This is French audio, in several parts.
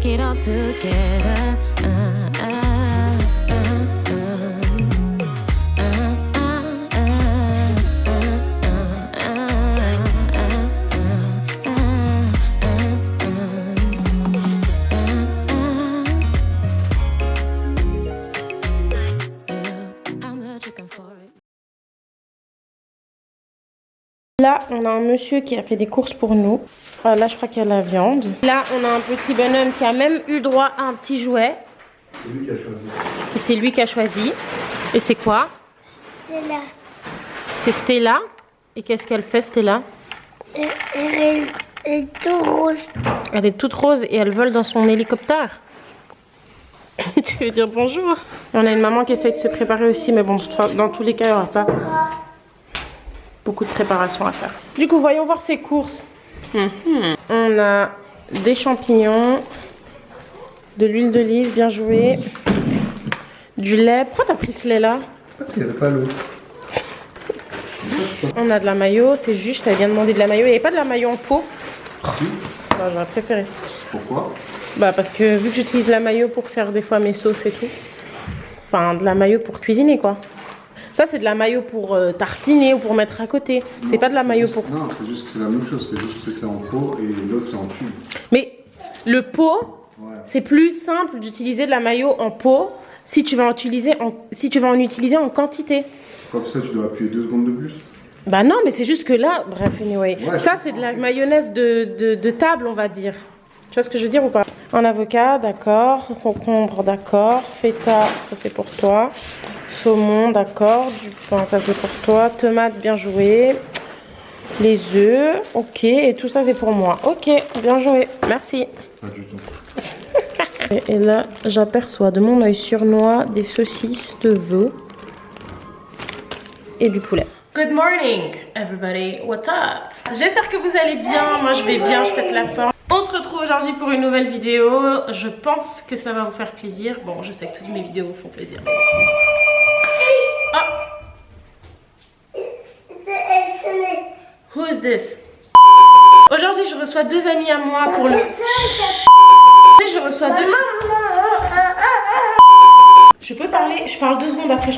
it all together. Là, on a un monsieur qui a fait des courses pour nous. Là, je crois qu'il y a la viande. Là, on a un petit bonhomme qui a même eu droit à un petit jouet. C'est lui qui a choisi. Et c'est lui qui a choisi. Et c'est quoi? Stella. C'est Stella. Et qu'est-ce qu'elle fait, Stella? Elle est toute rose. Elle est toute rose et elle vole dans son hélicoptère. Tu veux dire bonjour? Et on a une maman qui essaye de se préparer aussi, mais bon, dans tous les cas, il n'y aura pas beaucoup de préparation à faire. Du coup, voyons voir ses courses. On a des champignons, de l'huile d'olive, bien joué, du lait. Pourquoi t'as pris ce lait-là? Parce qu'il n'y avait pas l'eau. On a de la mayo, c'est juste, elle vient demander de la mayo. Il n'y avait pas de la mayo en pot? Si. Bah, j'aurais préféré. Pourquoi? Bah parce que vu que j'utilise la mayo pour faire des fois mes sauces et tout. Enfin, de la mayo pour cuisiner quoi. Ça, c'est de la mayo pour tartiner ou pour mettre à côté. C'est pas de la mayo pour... Non, c'est juste que c'est la même chose. C'est juste que c'est en pot et l'autre c'est en tube. Mais le pot, Ouais. c'est plus simple d'utiliser de la mayo en pot si tu vas en utiliser en quantité. Comme ça, tu dois appuyer 2 secondes de plus. Bah non, mais c'est juste que là, bref, anyway. Ouais, ça, c'est de la mayonnaise de table, on va dire. Tu vois ce que je veux dire ou pas? Un avocat, d'accord. Concombre, d'accord. Feta, ça c'est pour toi. Saumon, d'accord. Du pain, ça c'est pour toi. Tomate, bien joué. Les œufs, ok. Et tout ça c'est pour moi. Ok, bien joué. Merci. Pas du tout. Et là, j'aperçois de mon œil surnois des saucisses de veau et du poulet. Good morning, everybody. What's up? J'espère que vous allez bien. Moi, je vais bien. Je pète la forme. On se retrouve aujourd'hui pour une nouvelle vidéo. Je pense que ça va vous faire plaisir. Bon, je sais que toutes mes vidéos vous font plaisir. Ah! Who is this? Aujourd'hui, je reçois deux amis à moi pour le... Je reçois deux... Je peux parler? Je parle 2 secondes, après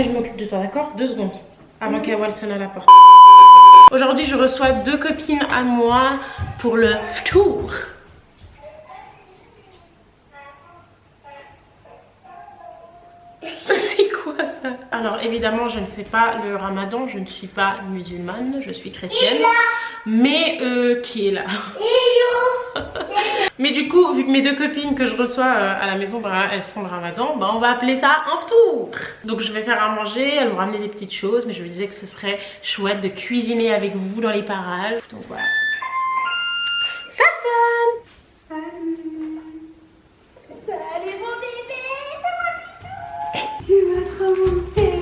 je m'occupe de toi, d'accord? 2 secondes, avant qu'Awal sonne à la porte. Aujourd'hui, je reçois 2 copines à moi pour le tour. C'est quoi ça? Alors évidemment, je ne fais pas le ramadan, je ne suis pas musulmane, je suis chrétienne. Mais qui est là? Mais du coup, vu que mes 2 copines que je reçois à la maison, bah, elles font le ramadan, bah, on va appeler ça un tour. Donc je vais faire à manger, elles vont ramener des petites choses, mais je me disais que ce serait chouette de cuisiner avec vous dans les parages. Donc voilà. Ça sonne! Salut mon bébé. Tu vas trop monter.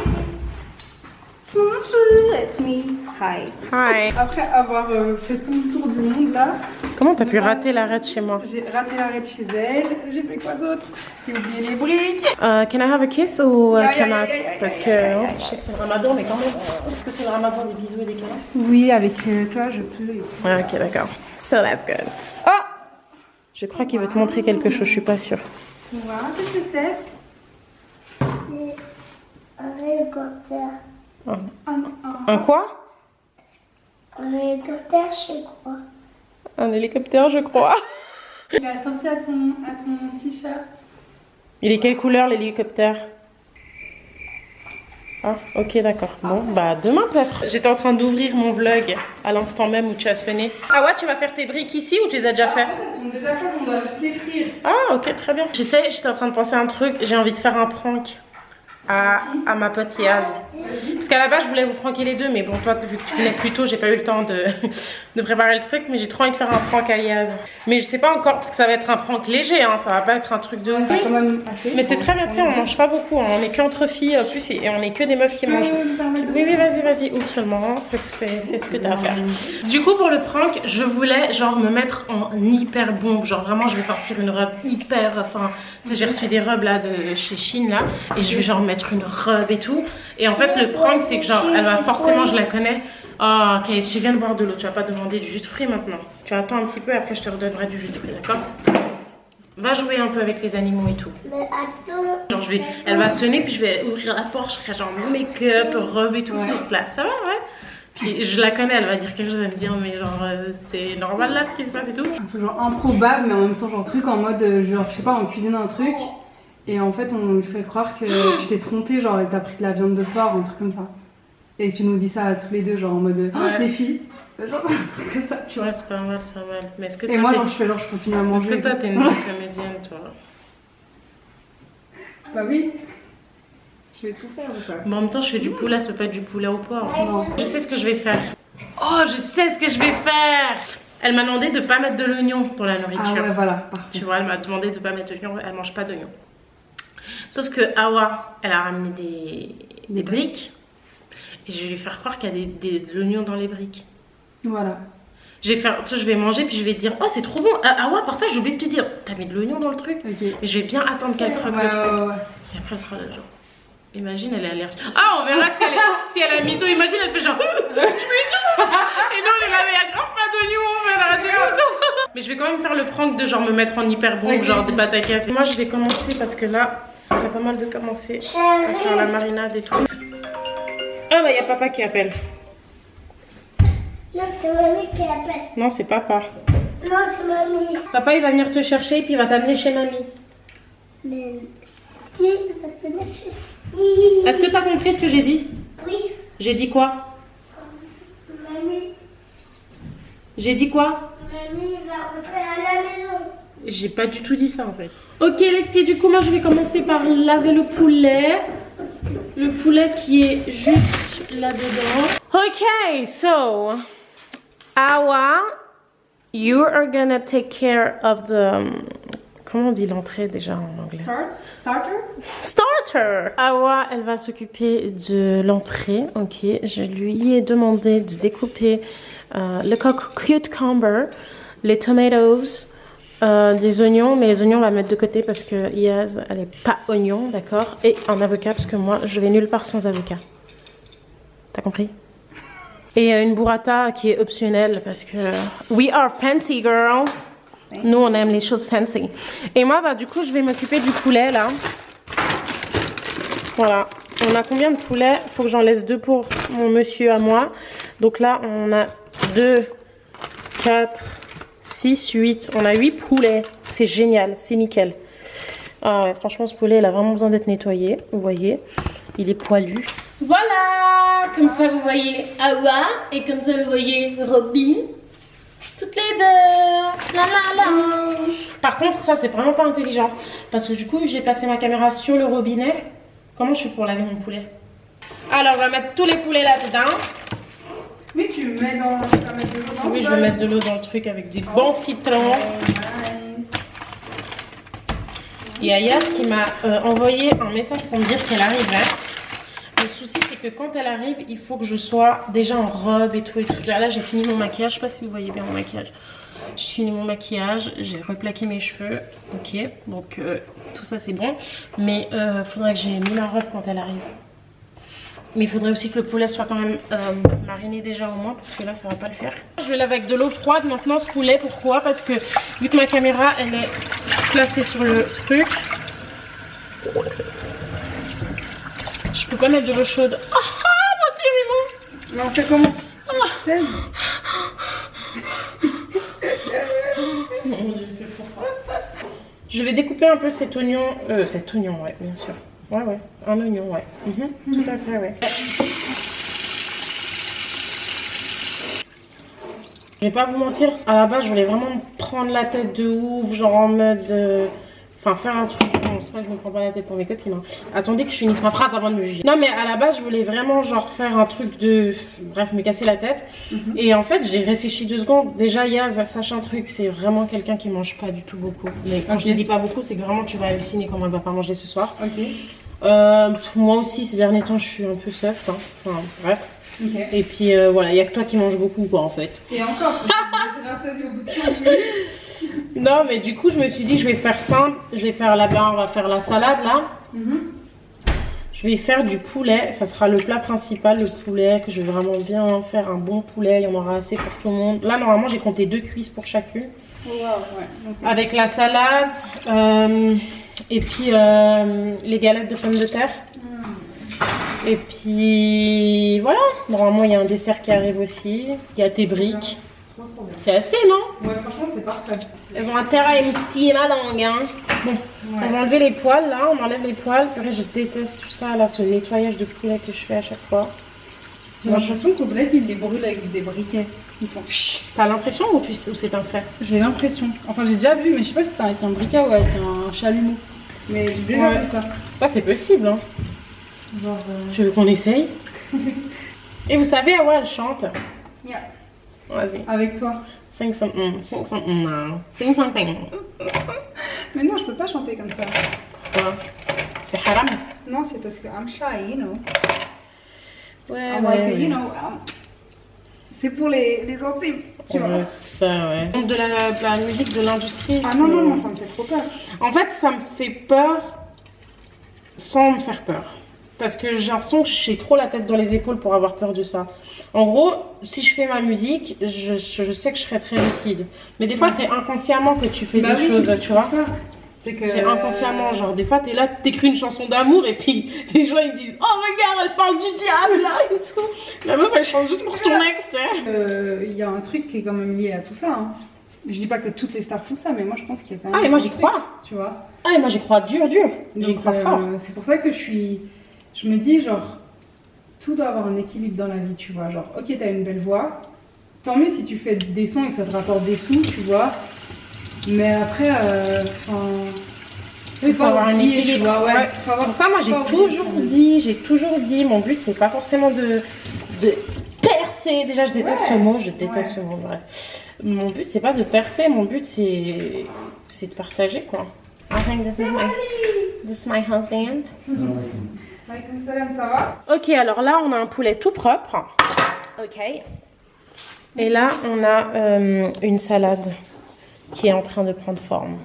Bonjour, it's me. Hi. Hi. Après avoir fait tout le tour du monde là, Comment t'as pu rater l'arrêt de chez moi? j'ai raté l'arrêt de chez elle. J'ai fait quoi d'autre? J'ai oublié les briques. Can I have a kiss ou Yeah, cannot? yeah, yeah, yeah, Parce que yeah. je sais que c'est le ramadan, mais quand même, est-ce que c'est le ramadan des bisous et des câlins? Oui, avec toi je peux. Ouais, ok, d'accord. So that's good. Oh! Je crois qu'il veut te montrer quelque chose, je suis pas sûre. Voilà, qu'est-ce que c'est? Un hélicoptère. Un quoi? Un hélicoptère, je sais quoi. Un hélicoptère, je crois. Il est associé à ton t-shirt. Il est quelle couleur l'hélicoptère? Ah, ok, d'accord. Bon, bah demain peut-être. J'étais en train d'ouvrir mon vlog à l'instant même où tu as sonné. Ah ouais, tu vas faire tes briques ici ou tu les as déjà fait? Elles sont déjà faites, on doit juste les frire. Ah, ok, très bien. Tu sais, j'étais en train de penser à un truc. J'ai envie de faire un prank à ma pote Yaz. Parce qu'à la base, je voulais vous pranker les deux, mais bon, toi, vu que tu venais plus tôt, j'ai pas eu le temps de préparer le truc, mais j'ai trop envie de faire un prank à Yaz. Mais je sais pas encore, parce que ça va être un prank léger, hein, ça va pas être un truc de ouf. Quand même assez. Mais c'est très bien, tu sais, on mange pas beaucoup, hein, on est que entre filles, en plus, et on est que des meufs qui mangent. Oui, vas-y, ouvre seulement, fais ce que t'as à faire. Du coup, pour le prank, je voulais, genre, me mettre en hyper bombe, genre, vraiment, je vais sortir une robe hyper, enfin, tu sais, j'ai reçu des robes, là, de chez Chine, là, et je vais, genre, mettre une robe et tout. Et en fait, le prank, c'est que, genre, elle va forcément, je la connais. Oh, ok, je viens de boire de l'eau, tu vas pas demander du jus de fruits maintenant. Tu attends un petit peu, après, je te redonnerai du jus de fruits, d'accord? Va jouer un peu avec les animaux et tout. Mais attends. Genre elle va sonner puis je vais ouvrir la porte, je serai genre make-up, robe et tout, juste là. Ça va, ouais. Puis je la connais, elle va dire quelque chose, elle va me dire mais genre c'est normal là ce qui se passe et tout. Un truc genre improbable, mais en même temps genre truc en mode genre je sais pas, on cuisine un truc et en fait on lui fait croire que tu t'es trompée, genre et t'as pris de la viande de porc, un truc comme ça. Et tu nous dis ça à toutes les deux, genre en mode Ouais. les filles, genre un truc comme ça, tu vois. Ouais, c'est pas mal, c'est pas mal. Mais est-ce que Et moi genre je fais genre je continue à est-ce manger. que toi et tout. t'es une bonne comédienne toi? Bah oui. Je vais tout faire ou pas? Mais en même temps je fais du poulet, ça peut pas être du poulet au porc. Non. Je sais ce que je vais faire. Oh, je sais ce que je vais faire. Elle m'a demandé de pas mettre de l'oignon dans la nourriture. Ah ouais, voilà, parfait. Tu vois, elle m'a demandé de pas mettre d'oignon, elle mange pas d'oignon. Sauf que Awa, elle a ramené des briques. Et je vais lui faire croire qu'il y a de l'oignon dans les briques. Voilà. Je vais manger puis je vais dire oh c'est trop bon. Awa, par ça j'ai oublié de te dire t'as mis de l'oignon dans le truc. Ok. Et je vais bien attendre qu'elle croque le truc. Ouais. Et après elle sera là genre. Imagine elle est allergique. Ah on verra si elle a mytho. Imagine elle fait genre je m'étouffe. Et non elle a grave pas d'oignon en fait, arrête de mytho. Mais je vais quand même faire le prank de genre me mettre en hyper bon, Ok. genre des pâtes à casser. Moi je vais commencer parce que là ce serait pas mal de commencer à faire la marinade et tout. Ah bah y a papa qui appelle. Non, c'est mamie qui appelle. Non c'est papa. Non, c'est mamie. Papa il va venir te chercher et puis il va t'amener chez mamie. Mais si, il va te lâcher. Est-ce que t'as compris ce que j'ai dit? Oui, J'ai dit quoi? mamie. J'ai dit quoi? Mamie va rentrer à la maison. J'ai pas du tout dit ça en fait. Ok les filles, du coup moi je vais commencer par laver le poulet. Le poulet qui est juste là-dedans. Ok, so Awa, you are gonna take care of the... Comment on dit l'entrée déjà en anglais? Starter. Awa, elle va s'occuper de l'entrée. Ok, je lui ai demandé de découper le cucumber, les tomatoes, des oignons, mais les oignons on va mettre de côté parce que Yaz elle est pas oignon, d'accord, et un avocat parce que moi je vais nulle part sans avocat. T'as compris? Et une burrata qui est optionnelle parce que we are fancy girls. Nous on aime les choses fancy. Et moi bah du coup je vais m'occuper du poulet là. Voilà. On a combien de poulets? Faut que j'en laisse 2 pour mon monsieur à moi. Donc là on a 2, 4, 6, 8. On a 8 poulets. C'est génial, c'est nickel. Ah ouais, franchement ce poulet il a vraiment besoin d'être nettoyé. Vous voyez, il est poilu. Voilà, comme ça vous voyez Awa et comme ça vous voyez Robin. Toutes les deux. La la la. Par contre ça c'est vraiment pas intelligent. Parce que du coup j'ai placé ma caméra sur le robinet. Comment je fais pour laver mon poulet? Alors on va mettre tous les poulets là-dedans. Mais tu mets dans... Tu vas mettre de l'eau dans Oui, le je vais bol. mettre de l'eau dans le truc avec du bon citron. Il y a Yas qui m'a envoyé un message pour me dire qu'elle arriverait. Le souci, c'est que quand elle arrive, il faut que je sois déjà en robe et tout et tout. Là, j'ai fini mon maquillage. Je sais pas si vous voyez bien mon maquillage. J'ai fini mon maquillage, j'ai replaqué mes cheveux. Ok, donc tout ça c'est bon. Mais il faudrait que j'ai mis ma robe quand elle arrive. Mais il faudrait aussi que le poulet soit quand même mariné déjà au moins parce que là ça va pas le faire. Je vais laver avec de l'eau froide maintenant ce poulet. Pourquoi? Parce que vu que ma caméra elle est placée sur le truc, je peux pas mettre de l'eau chaude. Ah ah mon Dieu mais bon. Mais on fait comment? Je vais découper un peu cet oignon. Ouais bien sûr. Ouais, un oignon, ouais. Tout à fait, ouais. Je vais pas vous mentir, à la base, je voulais vraiment me prendre la tête de ouf, genre en mode... Enfin, faire un truc... Non, c'est pas que je me prends pas la tête pour mes copines. Hein. Attendez que je finisse ma phrase avant de me juger. Non, mais à la base, je voulais vraiment, genre, faire un truc de... Bref, me casser la tête. Et en fait, j'ai réfléchi 2 secondes. Déjà, Yaz, sache un truc, c'est vraiment quelqu'un qui mange pas du tout beaucoup. Mais quand je te dis pas beaucoup, c'est que vraiment, tu vas halluciner comment elle va pas manger ce soir. Ok. Moi aussi, ces derniers temps, je suis un peu soft. Hein. Enfin, bref. Ok. Et puis, voilà, il y a que toi qui manges beaucoup, quoi, en fait. Et encore, parce que je vais au bout de 5 minutes. Non, mais du coup, je me suis dit, je vais faire simple. Je vais faire là-bas, on va faire la salade, là. Je vais faire du poulet. Ça sera le plat principal, le poulet, que je vais vraiment bien faire un bon poulet. Il y en aura assez pour tout le monde. Là, normalement, j'ai compté 2 cuisses pour chacune. Oh, wow, ouais. Okay. Avec la salade et puis les galettes de pommes de terre. Et puis voilà, normalement il y a un dessert qui arrive aussi, il y a tes briques. C'est assez, non? Ouais, franchement c'est parfait. Elles ont intérêt à émoustiller ma langue, hein. Bon, on va enlever les poils là, on enlève les poils. Purée, je déteste tout ça là, ce nettoyage de poulet que je fais à chaque fois. J'ai l'impression qu'au bled ils les brûlent avec des briquets. Ils font chut. T'as l'impression ou c'est un fait? J'ai l'impression. Enfin j'ai déjà vu, mais je sais pas si c'était avec un briquet ou avec un chalumeau. Mais j'ai déjà vu ça. Ça c'est possible, hein. Genre. Tu veux qu'on essaye? Et vous savez, Awa elle chante. Yeah. Vas-y. Avec toi. 500. Mais non, je peux pas chanter comme ça. Pourquoi? C'est haram. Non, c'est parce que I'm shy, you know. Ouais, I'm like, you know, c'est pour les intimes, tu vois. Ça, ouais. De la musique de l'industrie. Ah non, non, non, ça me fait trop peur. En fait, ça me fait peur sans me faire peur. Parce que j'ai l'impression que j'ai trop la tête dans les épaules pour avoir peur de ça. En gros, si je fais ma musique, je sais que je serai très lucide. Mais des fois, c'est inconsciemment que tu fais des choses, tu vois. C'est inconsciemment, genre des fois, t'es là, t'écris une chanson d'amour et puis les gens ils disent « Oh regarde, elle parle du diable là et tout !» La meuf, elle chante juste pour son ex, tu sais. Il y a un truc qui est quand même lié à tout ça. Hein. Je dis pas que toutes les stars font ça, mais moi je pense qu'il y a quand même... Ah, et moi j'y crois. Tu vois. Ah, et moi j'y crois dur. J'y crois fort. C'est pour ça que je me dis, genre, tout doit avoir un équilibre dans la vie, tu vois. Genre, ok, t'as une belle voix, tant mieux si tu fais des sons et que ça te rapporte des sous, tu vois. Mais après, il faut avoir un équilibre. Tu vois, ouais. Pour ça, moi j'ai toujours dit, mon but c'est pas forcément de percer. Déjà, je déteste ce mot, ce mot, bref. Mon but c'est pas de percer, mon but c'est de partager, quoi. I think this is my husband. Ça va? Ok, alors là on a un poulet tout propre. Ok. Et là on a une salade qui est en train de prendre forme.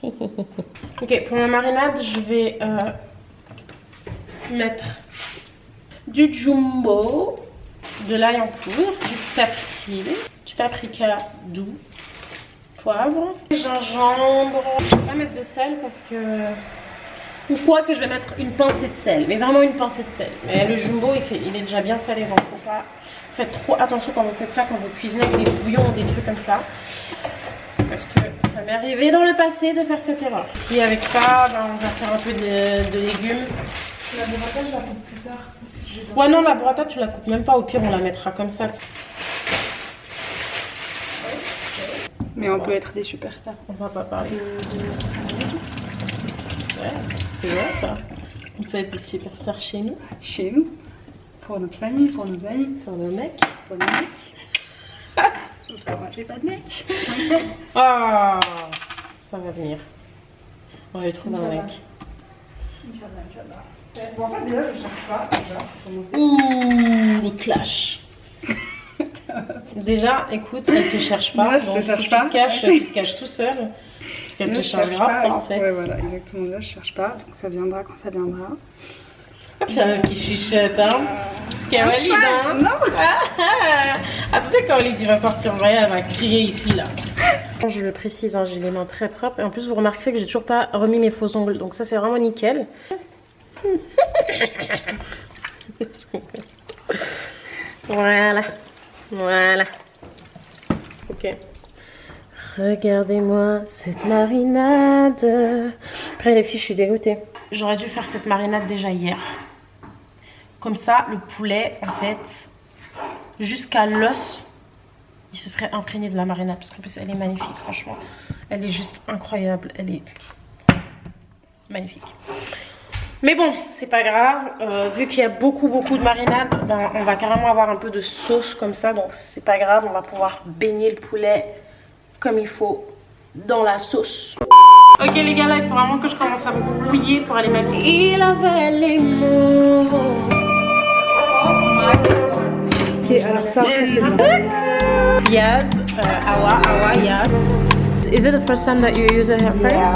Ok, pour ma marinade, je vais mettre du jumbo, de l'ail en poudre, du persil, du paprika doux, poivre, gingembre. Je vais pas mettre de sel parce que... Ou quoi que je vais mettre une pincée de sel, mais vraiment une pincée de sel. Mais le jumbo, il est déjà bien salé, donc faut pas... Faites trop attention quand vous faites ça, quand vous cuisinez avec des bouillons ou des trucs comme ça. Parce que ça m'est arrivé dans le passé de faire cette erreur. Puis avec ça, ben, on va faire un peu de légumes. La burrata, je la coupe plus tard. Ouais, non, la burrata, tu la coupes même pas. Au pire, on la mettra comme ça. Mais on peut être des superstars. On va pas parler de... Ouais, c'est vrai ça. On peut être des superstars chez nous. Chez nous. Pour notre famille, pour nos amis. Pour nos mecs. Pour nos mecs. Moi, j'ai pas de mec. Ah, ça va venir. On va aller trouver un mec. Inch'Allah. Bon, en fait, déjà, je cherche pas. Ouh, le clash. Déjà, écoute, elle te cherche pas. Moi, je donc te cherche si pas. tu te caches tout seul. Parce qu'elle te cherche grave pas, en fait. Ouais, voilà, exactement. Là, je cherche pas. Donc, ça viendra quand ça viendra. Tu as un petit chuchote, hein. Parce qu'il y a Walid, hein. Non. Après, quand Walid va sortir en voyage, elle va crier ici, là. Je le précise, hein, j'ai les mains très propres. Et en plus, vous remarquerez que j'ai toujours pas remis mes faux ongles. Donc ça, c'est vraiment nickel. Voilà. Voilà. Ok. Regardez-moi cette marinade. Après, les filles, je suis dégoûtée. J'aurais dû faire cette marinade déjà hier. Comme ça, le poulet, en fait, jusqu'à l'os, il se serait imprégné de la marinade. Parce qu'en plus, elle est magnifique, franchement. Elle est juste incroyable. Elle est magnifique. Mais bon, c'est pas grave. Vu qu'il y a beaucoup de marinade, ben, on va carrément avoir un peu de sauce comme ça. Donc, c'est pas grave. On va pouvoir baigner le poulet comme il faut dans la sauce. Ok les gars, là il faut vraiment que je commence à me bouiller pour aller m'habiller. Il avait les mots. Ok, alors ça, c'est bon. Yaz, Awa, Yaz. Is it the first time that you use a hair frame?